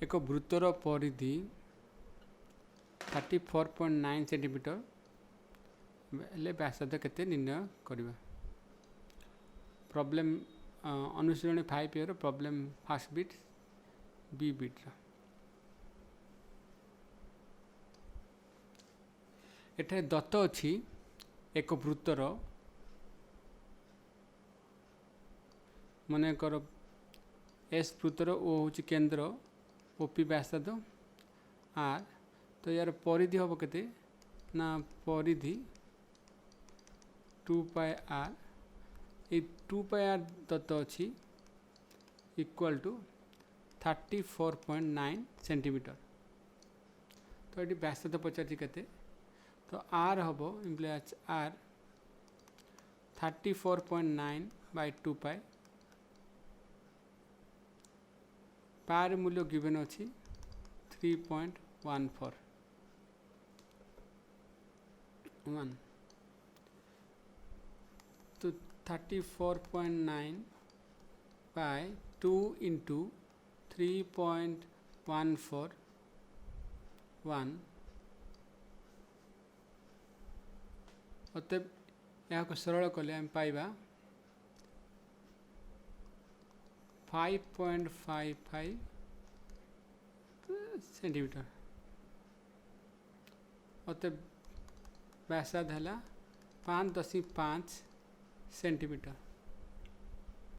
एक वृत्तर परिधि 34.9 सेंटीमीटर हेले व्यासार्ध केते निर्णय करबा। प्रॉब्लम अनुशीलनी 5 year problem first bit by bit एठे दत्त अछि एक वृत्तर मन कर एस वृत्तर ओ हूँ केंद्र ओपी व्यासार्ध आर तो यार परिधि हम केते ना परिधि 2 पाई आर ये 2 पाई आर दत्त अच्छी इक्वल टू 34.9 सेंटीमीटर। तो ये व्यासार्ध पचार केते तो आर हम इम्प्लाइज आर 34.9 बाय 2 पाई पार मूल्य गिवन अच्छी 3.14 1 तो 34.9 बाय 2 इंटू 3.14 1 अतएव यहाँ सरल कले आम पाइबा 5.55 सेंटीमीटर अतएव व्यासार्ध है 5.5 सेंटीमीटर।